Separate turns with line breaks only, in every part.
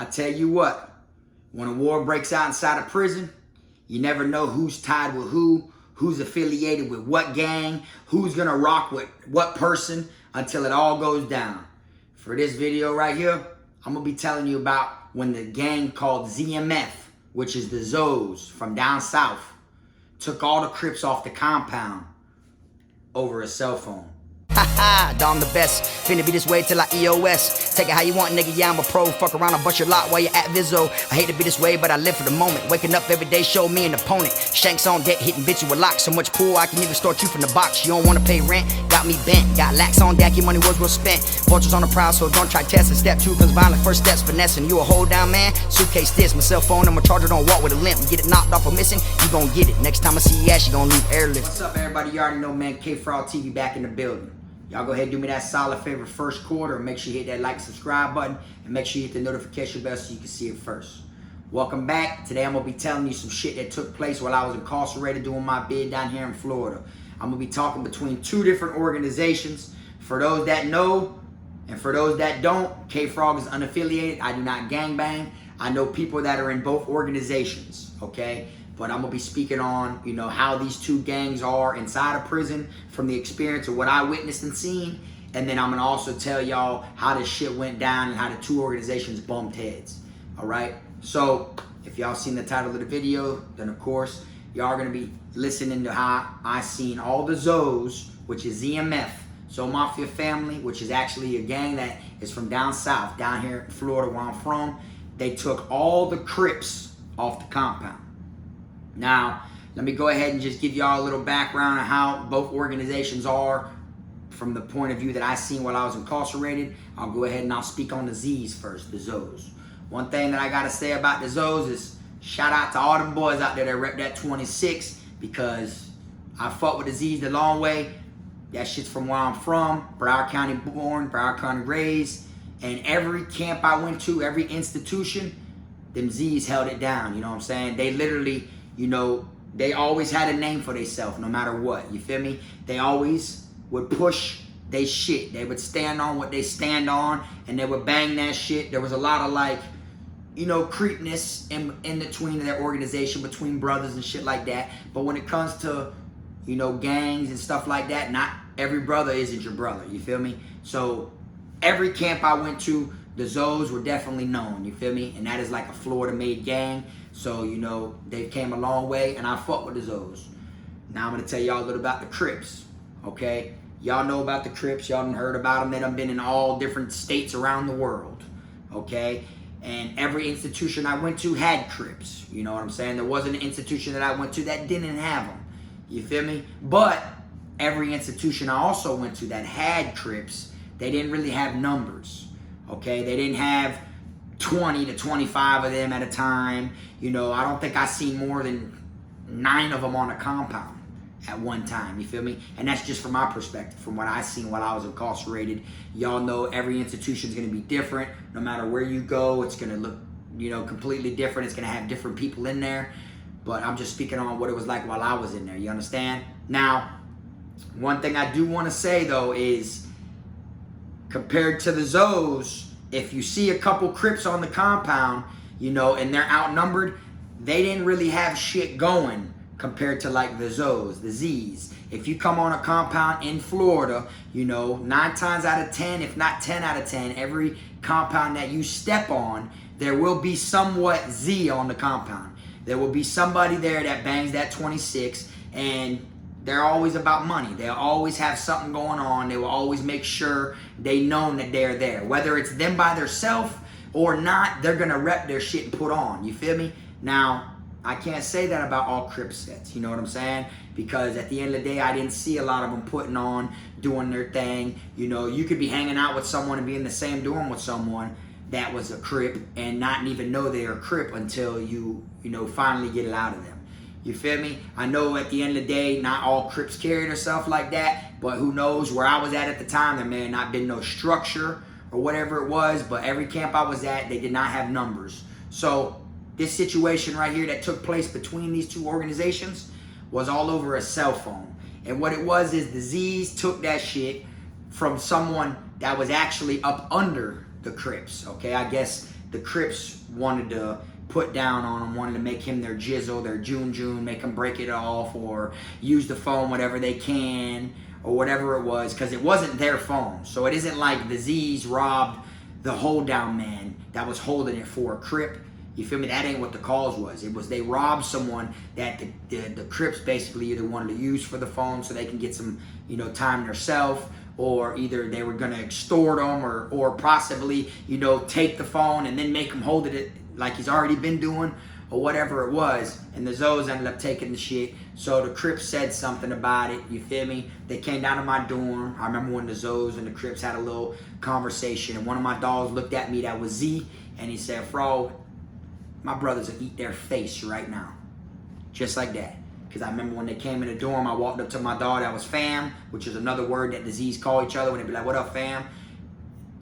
I tell you what, when a war breaks out inside a prison, you never know who's tied with who, who's affiliated with what gang, who's gonna rock with what person until it all goes down. For this video right here, I'm gonna be telling you about when the gang called ZMF, which is the ZOES from down south, took all the Crips off the compound over a cell phone.
Haha, I'm the best. Finna be this way till I EOS. Take it how you want, nigga. Yeah, I'm a pro. Fuck around, I'll bust your lot while you're at Vizzo. I hate to be this way, but I live for the moment. Waking up every day, show me an opponent. Shanks on deck, hitting bitch with a lock. So much pool, I can even start you from the box. You don't wanna pay rent, got me bent. Got lax on deck, your money was well spent. Vultures on the prowl, so don't try testing. Step 2 comes violent, first steps finessing. You a hold down man, suitcase this. My cell phone and my charger don't walk with a limp. Get it knocked off or missing, you gon' get it. Next time I see you ass, you gon' leave airlift.
What's up, everybody? You already know, man. Kfrogtv back in the building. Y'all go ahead and do me that solid favor first quarter. Make sure you hit that like, subscribe button, and make sure you hit the notification bell so you can see it first. Welcome back. Today I'm going to be telling you some shit that took place while I was incarcerated doing my bid down here in Florida. I'm going to be talking between two different organizations. For those that know, and for those that don't, KFROG is unaffiliated. I do not gangbang. I know people that are in both organizations, okay? But I'm gonna be speaking on, you know, how these two gangs are inside of prison from the experience of what I witnessed and seen. And then I'm gonna also tell y'all how this shit went down and how the two organizations bumped heads. All right. So if y'all seen the title of the video, then of course y'all are gonna be listening to how I seen all the ZOES, which is ZMF, So Mafia Family, which is actually a gang that is from down south, down here in Florida where I'm from. They took all the Crips off the compound. Now, let me go ahead and just give y'all a little background on how both organizations are from the point of view that I seen while I was incarcerated. I'll go ahead and I'll speak on the Z's first, the ZOES. One thing that I gotta say about the ZOES is shout out to all them boys out there that rep that 26, because I fought with the Z's the long way. That shit's from where I'm from, Broward County born, Broward County raised, and every camp I went to, every institution, them Z's held it down, you know what I'm saying? They literally, you know, they always had a name for themselves no matter what, you feel me? They always would push they shit. They would stand on what they stand on, and they would bang that shit. There was a lot of, like, you know, creepness in between their organization, between brothers and shit like that. But when it comes to, you know, gangs and stuff like that, not every brother isn't your brother, you feel me? So every camp I went to, the ZOES were definitely known, you feel me? And that is like a Florida-made gang. So, you know, they came a long way, and I fuck with the ZOES. Now I'm gonna tell y'all a little about the Crips, okay? Y'all know about the Crips, y'all done heard about them. They done been in all different states around the world, okay? And every institution I went to had Crips, you know what I'm saying? There wasn't an institution that I went to that didn't have them, you feel me? But every institution I also went to that had Crips, they didn't really have numbers, okay? They didn't have 20 to 25 of them at a time. You know, I don't think I seen more than 9 of them on a compound at one time, you feel me? And that's just from my perspective, from what I seen while I was incarcerated. Y'all know every institution's gonna be different. No matter where you go, it's gonna look, you know, completely different. It's gonna have different people in there. But I'm just speaking on what it was like while I was in there, you understand? Now, one thing I do wanna say though is, compared to the ZOES, if you see a couple Crips on the compound, you know, and they're outnumbered, they didn't really have shit going compared to like the ZOES, the Z's. If you come on a compound in Florida, you know, 9 times out of 10, if not 10 out of 10, every compound that you step on, there will be somewhat Z on the compound. There will be somebody there that bangs that 26, and they're always about money. They'll always have something going on. They will always make sure they know that they're there. Whether it's them by themselves or not, they're gonna rep their shit and put on, you feel me? Now, I can't say that about all Crip sets, you know what I'm saying? Because at the end of the day, I didn't see a lot of them putting on, doing their thing. You know, you could be hanging out with someone and be in the same dorm with someone that was a Crip and not even know they're a Crip until you know, finally get it out of them. You feel me? I know at the end of the day, not all Crips carried herself like that, but who knows where I was at the time, there may have not been no structure or whatever it was, but every camp I was at, they did not have numbers. So this situation right here that took place between these two organizations was all over a cell phone. And what it was is the Z's took that shit from someone that was actually up under the Crips, okay? I guess the Crips wanted to put down on him, wanted to make him their jizzle, their June, make him break it off or use the phone whatever they can or whatever it was, because it wasn't their phone. So it isn't like the Z's robbed the hold down man that was holding it for a Crip. You feel me? That ain't what the cause was. It was they robbed someone that the Crips basically either wanted to use for the phone so they can get some, you know, time themselves, or either they were gonna extort them or possibly, you know, take the phone and then make him hold it like he's already been doing or whatever it was. And the ZOES ended up taking the shit. So the Crips said something about it, you feel me? They came down to my dorm. I remember when the ZOES and the Crips had a little conversation, and one of my dogs looked at me, that was Z, and he said, "Frog, my brothers will eat their face right now." Just like that. Because I remember when they came in the dorm, I walked up to my dog, that was fam, which is another word that the Z's call each other when they be like, "What up, fam?"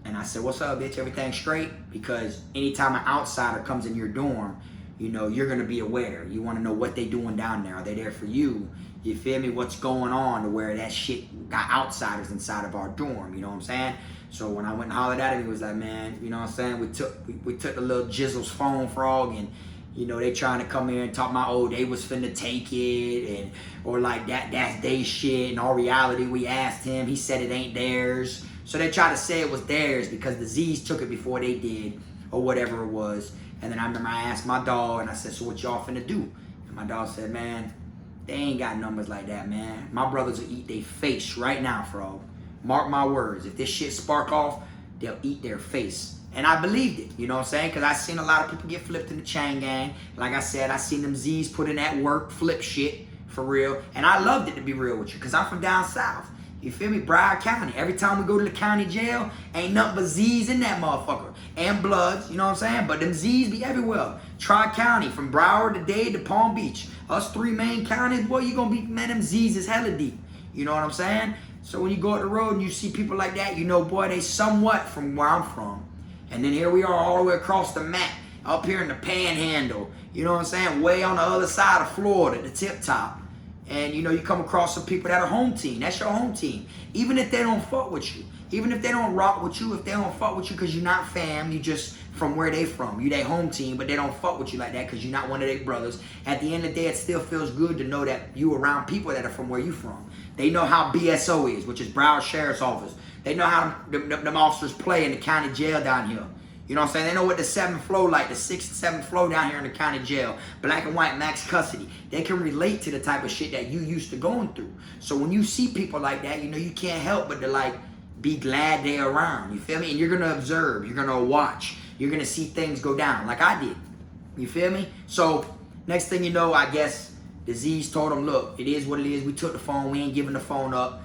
And I said, "What's up, bitch? Everything straight?" Because anytime an outsider comes in your dorm, you know, you're going to be aware. You want to know what they doing down there. Are they there for you? You feel me? What's going on to where that shit got outsiders inside of our dorm? You know what I'm saying? So when I went and hollered at him, he was like, "Man, you know what I'm saying? We took the little Jizzle's phone, Frog, and you know, they trying to come here and talk my they was finna take it, and or like that's they shit. In all reality, we asked him, he said it ain't theirs. So they tried to say it was theirs because the Z's took it before they did, or whatever it was. And then I remember I asked my dog, and I said, "So what y'all finna do?" And my dog said, "Man, they ain't got numbers like that, man. My brothers will eat their face right now, Frog. Mark my words. If this shit spark off, they'll eat their face." And I believed it, you know what I'm saying? Because I seen a lot of people get flipped in the chain gang. Like I said, I seen them Z's put in that work, flip shit, for real. And I loved it, to be real with you, because I'm from down south. You feel me? Broward County. Every time we go to the county jail, ain't nothing but Z's in that motherfucker. And Bloods, you know what I'm saying? But them Z's be everywhere. Tri-County, from Broward to Dade to Palm Beach. Us three main counties, boy, you gonna be, man, them Z's is hella deep. You know what I'm saying? So when you go up the road and you see people like that, you know, boy, they somewhat from where I'm from. And then here we are all the way across the map, up here in the Panhandle, you know what I'm saying, way on the other side of Florida, the tip top. And you know, you come across some people that are home team, that's your home team. Even if they don't fuck with you, even if they don't rock with you, if they don't fuck with you because you're not fam, you just from where they from. You their home team, but they don't fuck with you like that because you're not one of their brothers. At the end of the day, it still feels good to know that you around people that are from where you from. They know how BSO is, which is Broward Sheriff's Office. They know how them officers play in the county jail down here. You know what I'm saying? They know what the 7th floor like, the 6th and 7th floor down here in the county jail. Black and white, max custody. They can relate to the type of shit that you used to going through. So when you see people like that, you know, you can't help but to like be glad they're around. You feel me? And you're going to observe. You're going to watch. You're going to see things go down like I did. You feel me? So next thing you know, I guess the Z's told them, "Look, it is what it is. We took the phone. We ain't giving the phone up."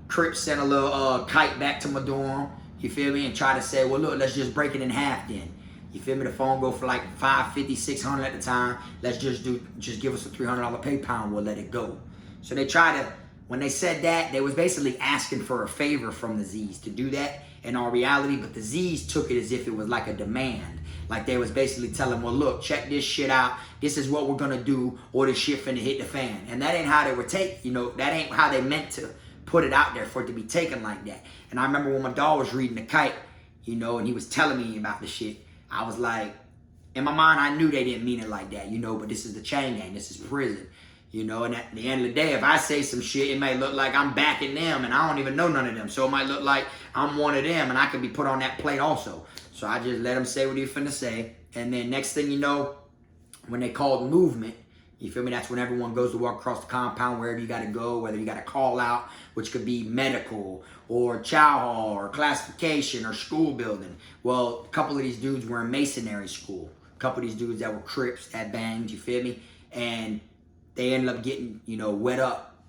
Crips sent a little kite back to my dorm, you feel me, and try to say, "Well, look, let's just break it in half then." You feel me? The phone go for like $550, $600 at the time. Let's just give us a $300 PayPal and we'll let it go. So they try to, when they said that, they was basically asking for a favor from the Z's to do that in all reality, but the Z's took it as if it was like a demand. Like they was basically telling, "Well, look, check this shit out. This is what we're gonna do, or this shit finna hit the fan." And that ain't how they were you know, that ain't how they meant to put it out there for it to be taken like that. And I remember when my dog was reading the kite, you know, and he was telling me about the shit, I was like, in my mind, I knew they didn't mean it like that, you know, but this is the chain gang, this is prison, you know, and at the end of the day, if I say some shit, it may look like I'm backing them and I don't even know none of them. So it might look like I'm one of them and I could be put on that plate also. So I just let him say what he finna say. And then next thing you know, when they called movement, you feel me? That's when everyone goes to walk across the compound, wherever you got to go, whether you got to call out, which could be medical or chow hall or classification or school building. Well, a couple of these dudes were in masonry school. A couple of these dudes that were Crips, that banged, you feel me? And they ended up getting, you know, wet up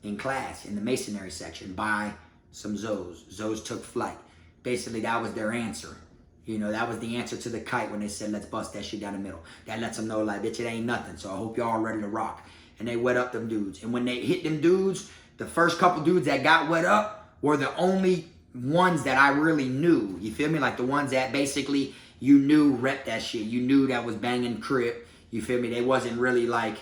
in class in the masonry section by some ZOES. ZOES took flight. Basically, that was their answer. You know, that was the answer to the kite when they said, "Let's bust that shit down the middle." That lets them know, like, bitch, it ain't nothing. So I hope y'all are ready to rock. And they wet up them dudes. And when they hit them dudes, the first couple dudes that got wet up were the only ones that I really knew. You feel me? Like the ones that basically you knew rep that shit. You knew that was banging Crip. You feel me? They wasn't really like,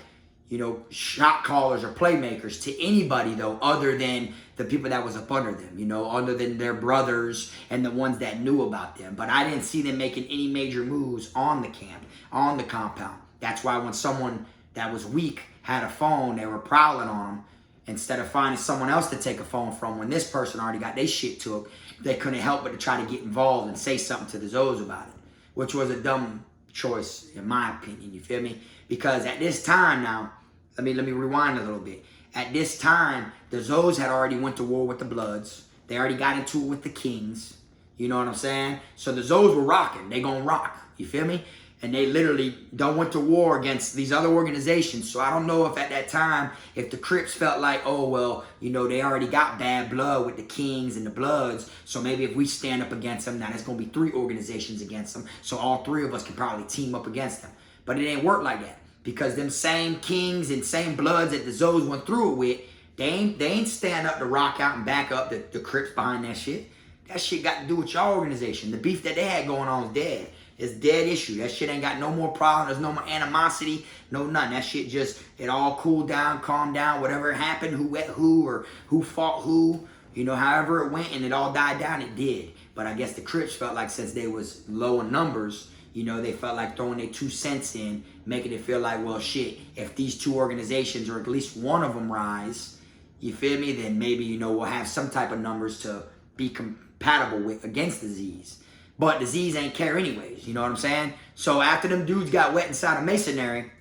shot callers or playmakers to anybody, though, other than the people that was up under them, other than their brothers and the ones that knew about them. But I didn't see them making any major moves on the camp, on the compound. That's why when someone that was weak had a phone, they were prowling on them. Instead of finding someone else to take a phone from, when this person already got their shit took, they couldn't help but to try to get involved and say something to the ZOES about it, which was a dumb choice, in my opinion, you feel me? Because at this time now, let me rewind a little bit. At this time, the ZOES had already went to war with the Bloods. They already got into it with the Kings. You know what I'm saying? So the ZOES were rocking. They gonna rock. You feel me? And they literally done went to war against these other organizations. So I don't know if at that time, if the Crips felt like, oh, well, they already got bad blood with the Kings and the Bloods. So maybe if we stand up against them, now there's going to be 3 organizations against them. So all 3 of us can probably team up against them. But it ain't work like that. Because them same Kings and same Bloods that the ZOES went through it with, they ain't stand up to rock out and back up the Crips behind that shit. That shit got to do with your organization. The beef that they had going on is dead. It's dead issue. That shit ain't got no more problem. There's no more animosity. No nothing. That shit just, it all cooled down, calmed down. Whatever happened, who wet who, or who fought who, however it went, and it all died down, it did. But I guess the Crips felt like since they was low in numbers, they felt like throwing their 2 cents in, making it feel like, well, shit, if these 2 organizations or at least one of them rise, you feel me, then maybe, we'll have some type of numbers to be compatible with against the Z's. But the Z's ain't care anyways, you know what I'm saying? So after them dudes got wet inside of masonry,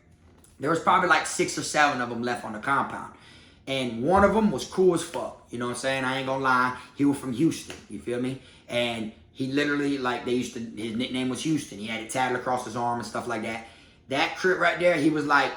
there was probably like 6 or 7 of them left on the compound. And one of them was cool as fuck, you know what I'm saying? I ain't gonna lie, he was from Houston, you feel me? And he literally, like, his nickname was Houston. He had it tatted across his arm and stuff like that. That Crip right there, he was like,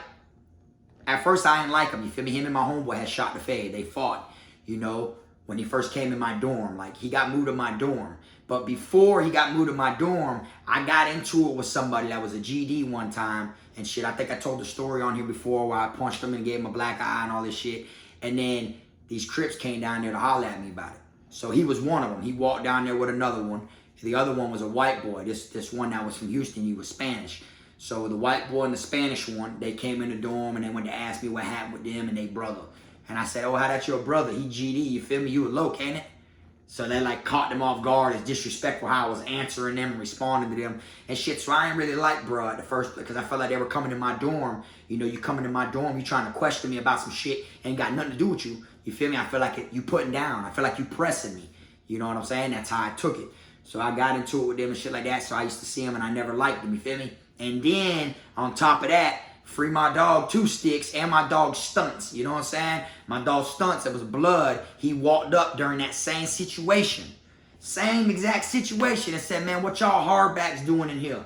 at first I didn't like him, you feel me? Him and my homeboy had shot the fade. They fought, when he first came in my dorm. Like, he got moved to my dorm. But before he got moved to my dorm, I got into it with somebody that was a GD one time and shit. I think I told the story on here before where I punched him and gave him a black eye and all this shit. And then these Crips came down there to holler at me about it. So he was one of them. He walked down there with another one. The other one was a white boy. This one that was from Houston, he was Spanish. So the white boy and the Spanish one, they came in the dorm and they went to ask me what happened with them and they brother. And I said, oh, how that your brother? He GD, you feel me? You a loc, ain't it? So they like caught them off guard as disrespectful how I was answering them and responding to them and shit. So I ain't really like bro at the first because I felt like they were coming in my dorm. You coming in my dorm, you trying to question me about some shit ain't got nothing to do with you. You feel me? I feel like you putting down. I feel like you pressing me. You know what I'm saying? That's how I took it. So I got into it with them and shit like that. So I used to see them and I never liked them. You feel me? And then on top of that, free my dog 2 Sticks and my dog Stunts. You know what I'm saying? My dog Stunts, it was blood. He walked up during that same situation. Same exact situation and said, man, what y'all hardbacks doing in here?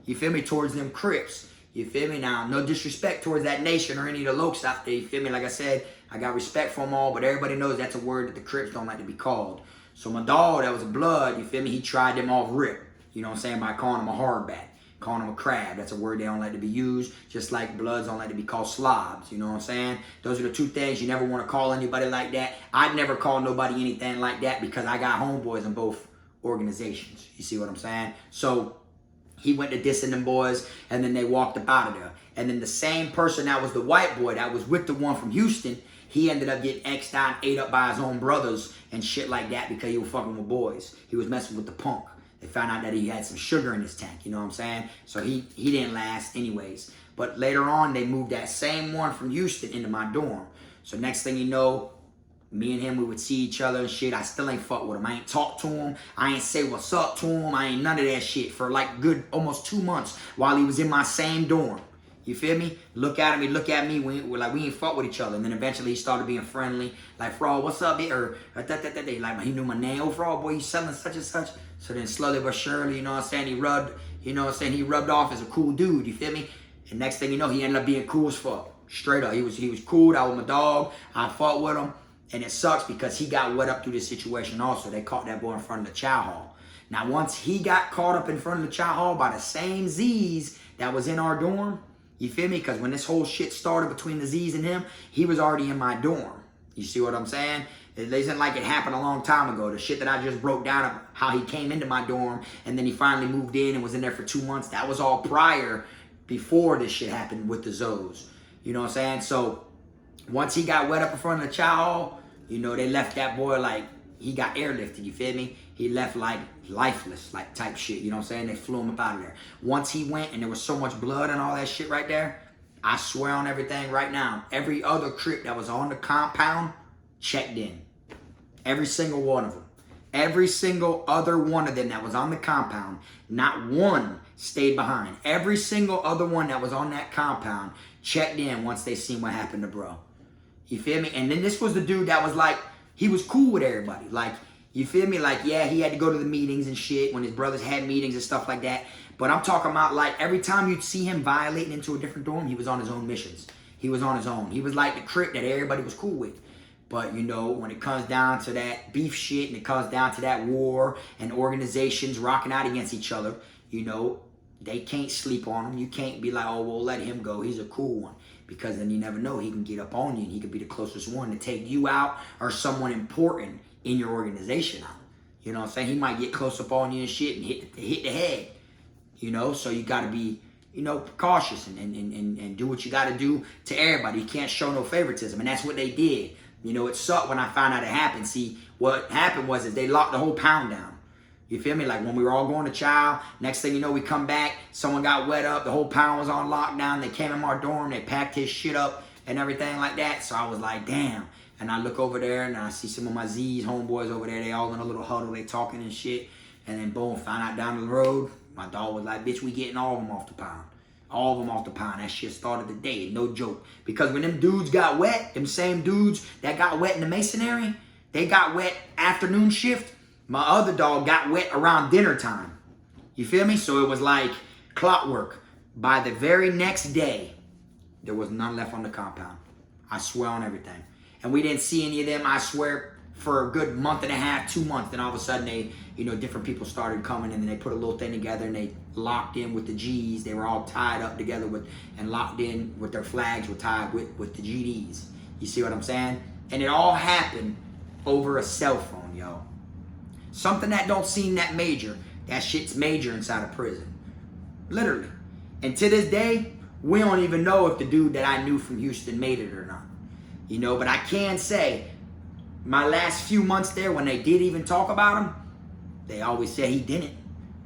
You feel me? Towards them Crips. You feel me? Now, no disrespect towards that nation or any of the lokes out there. You feel me? Like I said, I got respect for them all, but everybody knows that's a word that the Crips don't like to be called. So my dog that was blood, you feel me? He tried them off rip. You know what I'm saying? By calling him a hardback. Calling them a crab. That's a word they don't like to be used. Just like Bloods don't like to be called slobs. You know what I'm saying? Those are the 2 things you never want to call anybody like that. I'd never call nobody anything like that because I got homeboys in both organizations. You see what I'm saying? So he went to dissing them boys and then they walked up out of there. And then the same person that was the white boy that was with the one from Houston, he ended up getting X'd out, ate up by his own brothers and shit like that because he was fucking with boys. He was messing with the punk. They found out that he had some sugar in his tank, you know what I'm saying? So he didn't last anyways. But later on, they moved that same one from Houston into my dorm. So next thing you know, me and him, we would see each other and shit. I still ain't fuck with him. I ain't talk to him. I ain't say what's up to him. I ain't none of that shit for like good almost 2 months while he was in my same dorm. You feel me? Look at him, he look at me, we ain't fought with each other. And then eventually he started being friendly. Like, Frog, what's up, or like, he knew my name. Oh, Frog, boy, you selling such and such. So then slowly but surely, you know what I'm saying, he rubbed off as a cool dude, you feel me? And next thing you know, he ended up being cool as fuck. Straight up, he was cool, that was my dog. I fought with him. And it sucks because he got wet up through this situation also. They caught that boy in front of the chow hall. Now, once he got caught up in front of the chow hall by the same Z's that was in our dorm, you feel me? Because when this whole shit started between the Z's and him, he was already in my dorm. You see what I'm saying? It isn't like it happened a long time ago. The shit that I just broke down of how he came into my dorm and then he finally moved in and was in there for 2 months, that was all prior, before this shit happened with the ZOES. You know what I'm saying? So once he got wet up in front of the chow hall, you know, they left that boy like he got airlifted, you feel me? He left like lifeless, like type shit, you know what I'm saying? They flew him up out of there. Once he went and there was so much blood and all that shit right there, I swear on everything right now, every other Crip that was on the compound checked in. Every single one of them. Every single other one of them that was on the compound, not one stayed behind. Every single other one that was on that compound checked in once they seen what happened to bro. You feel me? And then this was the dude that was like, he was cool with everybody. Like, you feel me? Like, yeah, he had to go to the meetings and shit when his brothers had meetings and stuff like that. But I'm talking about like every time you'd see him violating into a different dorm, he was on his own missions. He was on his own. He was like the Crip that everybody was cool with. But, you know, when it comes down to that beef shit and it comes down to that war and organizations rocking out against each other, you know, they can't sleep on him. You can't be like, oh, well, let him go. He's a cool one. Because then you never know. He can get up on you and he could be the closest one to take you out or someone important in your organization out. You know what I'm saying? He might get close up on you and shit and hit the head. You know, so you got to be, you know, cautious and do what you got to do to everybody. You can't show no favoritism. And that's what they did. You know, it sucked when I found out it happened. See, what happened was that they locked the whole pound down. You feel me? Like when we were all going to chow, next thing you know, we come back, someone got wet up, the whole pound was on lockdown. They came in our dorm, they packed his shit up and everything like that. So I was like, damn. And I look over there and I see some of my Z's homeboys over there. They all in a little huddle, they talking and shit. And then boom, found out down the road, my dog was like, bitch, we getting all of them off the pound. All of them off the pound. That shit started the day, no joke. Because when them dudes got wet, them same dudes that got wet in the masonry, they got wet afternoon shift. My other dog got wet around dinner time. You feel me? So it was like clockwork. By the very next day, there was none left on the compound. I swear on everything. And we didn't see any of them, I swear, for a good month and a half, 2 months. Then all of a sudden, they, you know, different people started coming and then they put a little thing together and they locked in with the G's. They were all tied up together with and locked in with their flags were tied with the GDs. You see what I'm saying? And it all happened over a cell phone, yo. Something that don't seem that major. That shit's major inside of prison. Literally. And to this day, we don't even know if the dude that I knew from Houston made it or not. You know, but I can say, my last few months there, when they did even talk about him, they always said he didn't.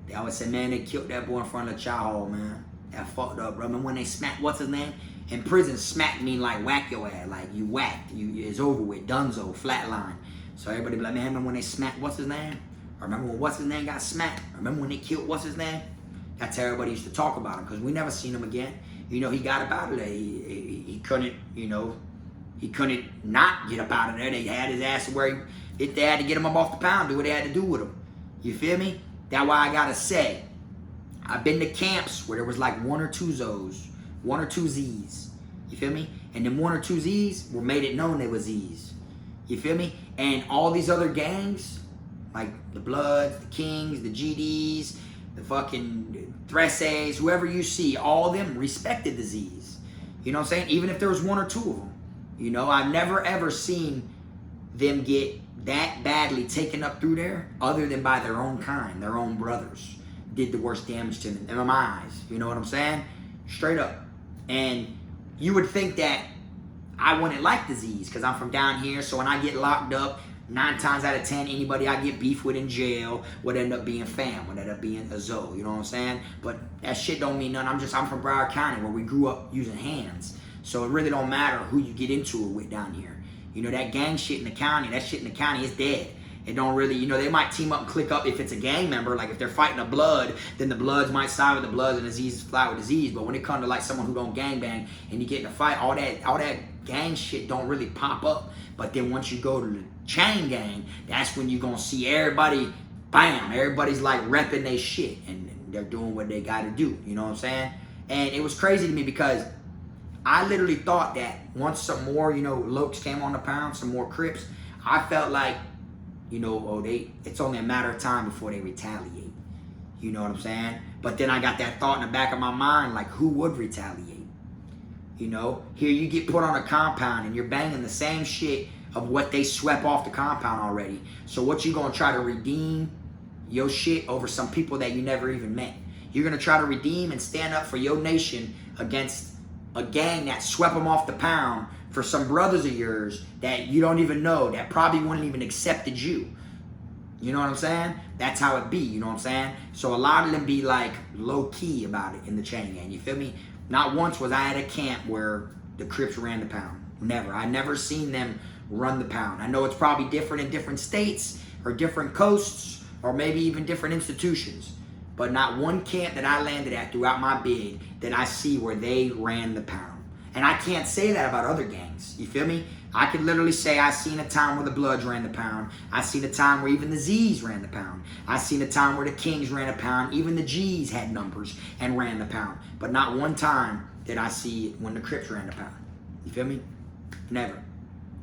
They always said, man, they killed that boy in front of the chow hall, man. That fucked up, bro. Remember when they smacked, what's his name? In prison, smack mean like whack your ass. Like you whacked, it's over with, dunzo, flatline. So everybody be like, man, remember when they smacked what's his name? Or remember when what's his name got smacked? Or remember when they killed what's his name? That's how everybody used to talk about him because we never seen him again. You know, he got up out of there. He couldn't, you know, he couldn't not get up out of there. They had his ass where they had to get him up off the pound, do what they had to do with him. You feel me? That's why I gotta say, I've been to camps where there was like 1 or 2 ZOES, 1 or 2 Z's. You feel me? And then 1 or 2 Z's were made it known they were Z's. You feel me? And all these other gangs, like the Bloods, the Kings, the GDs, the fucking Thresses, whoever you see, all of them respected the Z's. You know what I'm saying? Even if there was 1 or 2 of them. You know, I've never ever seen them get that badly taken up through there other than by their own kind, their own brothers. Did the worst damage to them in my eyes. You know what I'm saying? Straight up. And you would think that I wouldn't like the Z's because I'm from down here. So when I get locked up, 9 times out of 10, anybody I get beef with in jail would end up being fam, would end up being a ZOE. You know what I'm saying? But that shit don't mean nothing. I'm from Broward County where we grew up using hands. So it really don't matter who you get into it with down here. You know, that gang shit in the county, that shit in the county is dead. It don't really, you know, they might team up and click up if it's a gang member. Like if they're fighting a Blood, then the Bloods might side with the Bloods and the Z's fly with the Z's. But when it comes to like someone who don't gang bang and you get in a fight, all that gang shit don't really pop up. But then once you go to the chain gang, that's when you're gonna see everybody, bam, everybody's like repping their shit and they're doing what they gotta do. You know what I'm saying? And it was crazy to me because I literally thought that once some more, you know, Lokes came on the pound, some more Crips, I felt like, you know, it's only a matter of time before they retaliate. You know what I'm saying? But then I got that thought in the back of my mind, like, who would retaliate? You know, here you get put on a compound and you're banging the same shit of what they swept off the compound already. So what you gonna try to redeem your shit over some people that you never even met? You're gonna try to redeem and stand up for your nation against a gang that swept them off the pound for some brothers of yours that you don't even know, that probably wouldn't even accepted you. You know what I'm saying? That's how it be, you know what I'm saying? So a lot of them be like low-key about it in the chain gang, you feel me? Not once was I at a camp where the Crips ran the pound. Never. I never seen them run the pound. I know it's probably different in different states or different coasts or maybe even different institutions. But not one camp that I landed at throughout my bid did I see where they ran the pound. And I can't say that about other gangs. You feel me? I could literally say I seen a time where the Bloods ran the pound. I seen a time where even the Z's ran the pound. I seen a time where the Kings ran a pound. Even the G's had numbers and ran the pound. But not one time did I see it when the Crips ran the pound. You feel me? Never.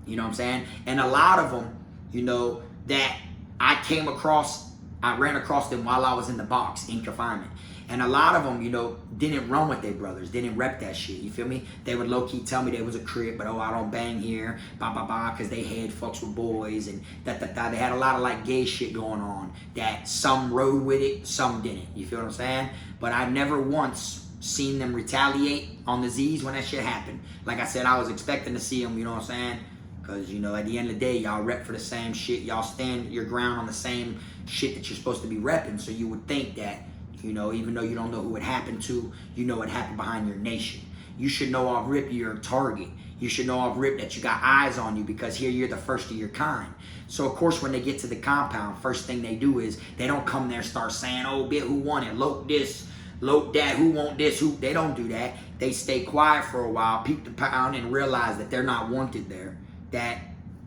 You know what I'm saying? And a lot of them, you know, that I came across, I ran across them while I was in the box in confinement. And a lot of them, you know, didn't run with their brothers, didn't rep that shit, you feel me? They would low-key tell me they was a Crip, but oh, I don't bang here, because they had fucks with boys and da-da-da. They had a lot of like gay shit going on that some rode with it, some didn't, you feel what I'm saying? But I never once seen them retaliate on the Z's when that shit happened. Like I said, I was expecting to see them, you know what I'm saying? Because, you know, at the end of the day, y'all rep for the same shit. Y'all stand your ground on the same shit that you're supposed to be repping. So you would think that, you know, even though you don't know who it happened to, you know it happened behind your nation. You should know off rip you're a target. You should know off rip that you got eyes on you because here you're the first of your kind. So, of course, when they get to the compound, first thing they do is they don't come there and start saying, oh, bit, who want it? Lope this, lope that, who want this, who? They don't do that. They stay quiet for a while, peep the pound, and realize that they're not wanted there. That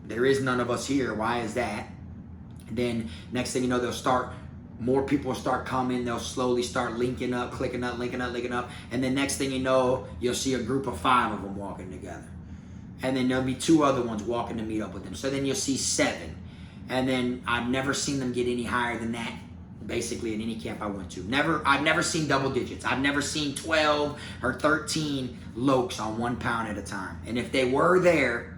there is none of us here. Why is that? And then next thing you know, they'll start, more people start coming. They'll slowly start linking up, clicking up, linking up, linking up. And then next thing you know, you'll see a group of 5 of them walking together. And then there'll be 2 other ones walking to meet up with them. So then you'll see 7. And then I've never seen them get any higher than that, basically in any camp I went to. I've never seen double digits. I've never seen 12 or 13 lokes on 1 pound at a time. And if they were there,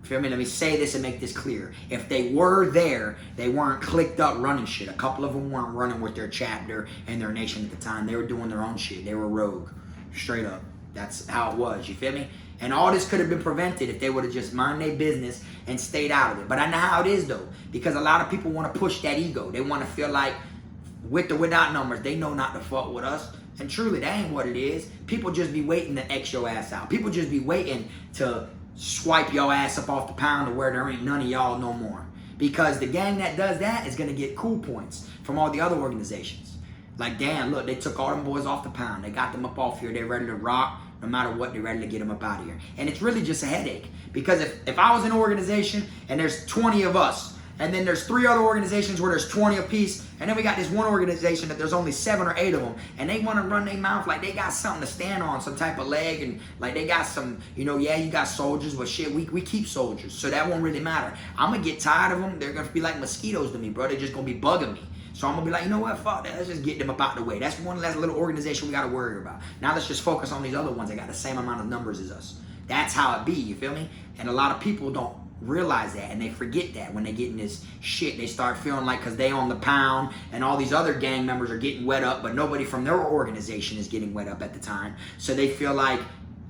feel me? Let me say this and make this clear. If they were there, they weren't clicked up running shit. A couple of them weren't running with their chapter and their nation at the time. They were doing their own shit. They were rogue. Straight up. That's how it was. You feel me? And all this could have been prevented if they would have just mind their business and stayed out of it. But I know how it is, though. Because a lot of people want to push that ego. They want to feel like, with or without numbers, they know not to fuck with us. And truly, that ain't what it is. People just be waiting to X your ass out. People just be waiting to swipe your ass up off the pound to where there ain't none of y'all no more. Because the gang that does that is going to get cool points from all the other organizations. Like, damn, look, they took all them boys off the pound. They got them up off here. They're ready to rock. No matter what, they're ready to get them up out of here. And it's really just a headache. Because if I was in an organization and there's 20 of us, and then there's 3 other organizations where there's 20 apiece, and then we got this one organization that there's only 7 or 8 of them, and they want to run their mouth like they got something to stand on, some type of leg, and like they got some, you know, yeah, you got soldiers, but shit, we keep soldiers, so that won't really matter. I'm going to get tired of them. They're going to be like mosquitoes to me, bro. They're just going to be bugging me. So I'm going to be like, you know what, fuck that. Let's just get them up out the way. That's one less little organization we got to worry about. Now let's just focus on these other ones that got the same amount of numbers as us. That's how it be, you feel me? And a lot of people don't realize that, and they forget that when they get in this shit. They start feeling like because they on the pound and all these other gang members are getting wet up, but nobody from their organization is getting wet up at the time. So they feel like,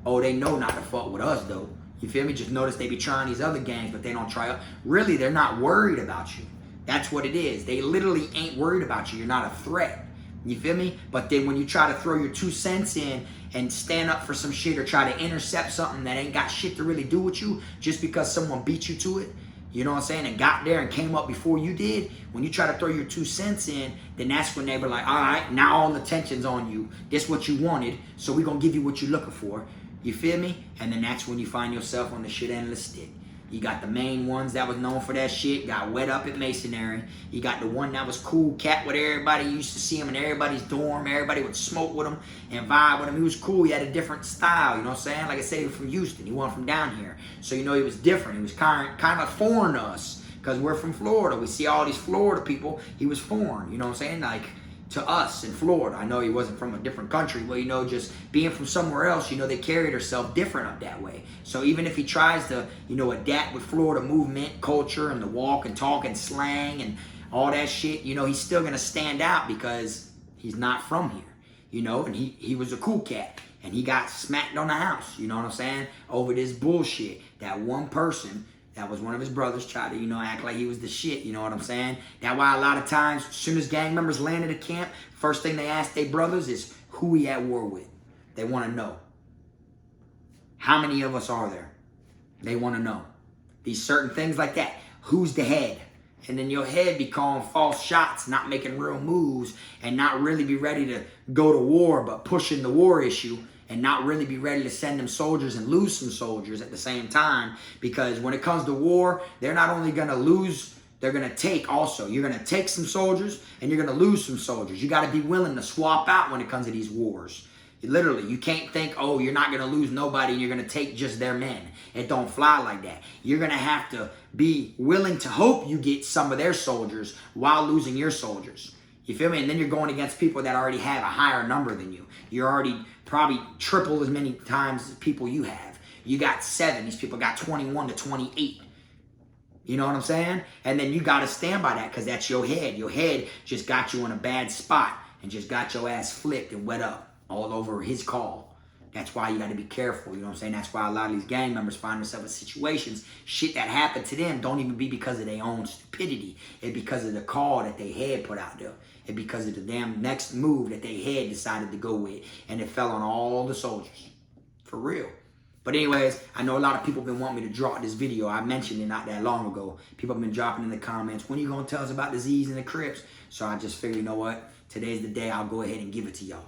oh, they know not to fuck with us though. You feel me? Just notice they be trying these other gangs, but they don't try up. Really, they're not worried about you. That's what it is. They literally ain't worried about you. You're not a threat. You feel me? But then when you try to throw your 2 cents in and stand up for some shit or try to intercept something that ain't got shit to really do with you just because someone beat you to it, you know what I'm saying, and got there and came up before you did, when you try to throw your 2 cents in, then that's when they were like, all right, now all the tension's on you. This what you wanted, so we're going to give you what you're looking for. You feel me? And then that's when you find yourself on the shit end of the stick. You got the main ones that was known for that shit, got wet up at Masonry. You got the one that was cool cat with everybody. You used to see him in everybody's dorm. Everybody would smoke with him and vibe with him. He was cool. He had a different style, you know what I'm saying? Like I said, he was from Houston. He wasn't from down here. So, you know, he was different. He was kind of foreign to us because we're from Florida. We see all these Florida people. He was foreign, you know what I'm saying? Like, to us in Florida. I know he wasn't from a different country, but you know, just being from somewhere else, you know, they carried herself different up that way. So even if he tries to, you know, adapt with Florida movement, culture, and the walk and talk and slang and all that shit, you know, he's still gonna stand out because he's not from here. you know, and he was a cool cat. And he got smacked on the house, you know what I'm saying? Over this bullshit. That one person, that was one of his brothers, tried to, you know, act like he was the shit, you know what I'm saying? That's why a lot of times, as soon as gang members land at a camp, first thing they ask their brothers is who we at war with. They want to know. How many of us are there? They want to know. These certain things like that. Who's the head? And then your head be calling false shots, not making real moves, and not really be ready to go to war, but pushing the war issue, and not really be ready to send them soldiers and lose some soldiers at the same time. Because when it comes to war, they're not only going to lose, they're going to take also. You're going to take some soldiers, and you're going to lose some soldiers. You got to be willing to swap out when it comes to these wars. Literally, you can't think, oh, you're not going to lose nobody and you're going to take just their men. It don't fly like that. You're going to have to be willing to hope you get some of their soldiers while losing your soldiers. You feel me? And then you're going against people that already have a higher number than you. You're already probably triple as many times as people you have. You got 7. These people got 21 to 28. You know what I'm saying? And then you got to stand by that because that's your head. Your head just got you in a bad spot and just got your ass flipped and wet up all over his call. That's why you got to be careful, you know what I'm saying? That's why a lot of these gang members find themselves in situations, shit that happened to them don't even be because of their own stupidity. It's because of the call that they had put out there. It's because of the damn next move that they had decided to go with. And it fell on all the soldiers. For real. But anyways, I know a lot of people have been wanting me to drop this video. I mentioned it not that long ago. People have been dropping in the comments, when are you going to tell us about the ZOES and the CRIPS? So I just figured, you know what? Today's the day. I'll go ahead and give it to y'all.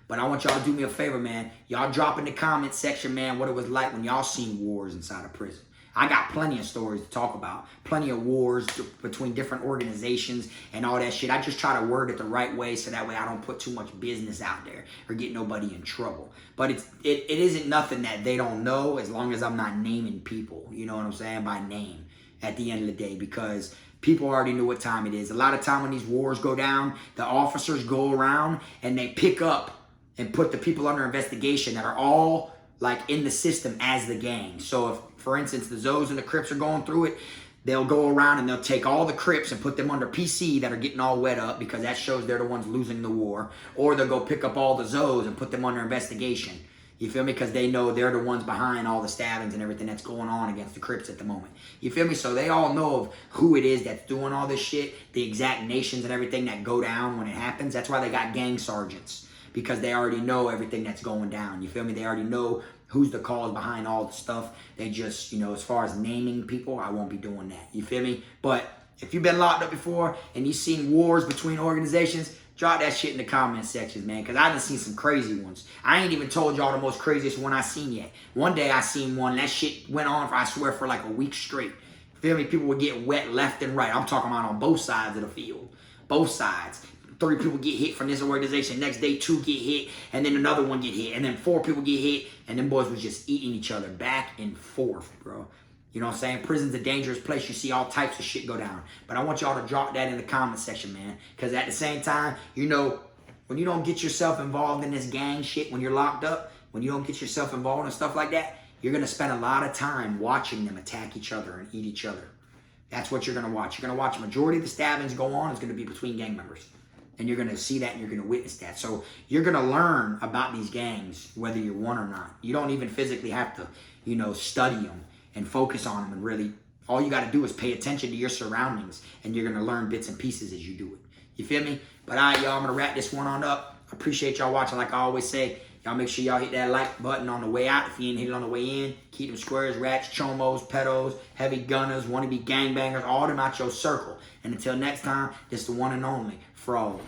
But I want y'all to do me a favor, man. Y'all drop in the comment section, man, what it was like when y'all seen wars inside of prison. I got plenty of stories to talk about. Plenty of wars between different organizations and all that shit. I just try to word it the right way so that way I don't put too much business out there or get nobody in trouble. But it isn't nothing that they don't know as long as I'm not naming people, you know what I'm saying, by name at the end of the day, because people already know what time it is. A lot of time when these wars go down, the officers go around and they pick up and put the people under investigation that are all like in the system as the gang. So if, for instance, the ZOES and the CRIPS are going through it, they'll go around and they'll take all the CRIPS and put them under PC that are getting all wet up because that shows they're the ones losing the war. Or they'll go pick up all the ZOES and put them under investigation. You feel me? Because they know they're the ones behind all the stabbings and everything that's going on against the CRIPS at the moment. You feel me? So they all know of who it is that's doing all this shit, the exact nations and everything that go down when it happens. That's why they got gang sergeants. Because they already know everything that's going down. You feel me? They already know who's the cause behind all the stuff. They just, you know, as far as naming people, I won't be doing that. You feel me? But if you've been locked up before and you've seen wars between organizations, drop that shit in the comment sections, man. Because I done seen some crazy ones. I ain't even told y'all the most craziest one I seen yet. One day I seen one. That shit went on, I swear, for like a week straight. Feel me? People would get wet left and right. I'm talking about on both sides of the field. Both sides. 3 people get hit from this organization. Next day, 2 get hit, and then another one get hit, and then 4 people get hit, and them boys was just eating each other back and forth, bro. You know what I'm saying? Prison's a dangerous place. You see all types of shit go down. But I want y'all to drop that in the comment section, man. Because at the same time, you know, when you don't get yourself involved in this gang shit, when you're locked up, when you don't get yourself involved in stuff like that, you're going to spend a lot of time watching them attack each other and eat each other. That's what you're going to watch. You're going to watch a majority of the stabbings go on is going to be between gang members. And you're going to see that and you're going to witness that. So you're going to learn about these gangs, whether you're one or not. You don't even physically have to, you know, study them and focus on them. And really, all you got to do is pay attention to your surroundings. And you're going to learn bits and pieces as you do it. You feel me? But all right, y'all, I'm going to wrap this one on up. I appreciate y'all watching. Like I always say, y'all make sure y'all hit that like button on the way out. If you ain't hit it on the way in, keep them squares, rats, chomos, pedos, heavy gunners, wannabe gangbangers, all them out your circle. And until next time, this is the one and only Frog.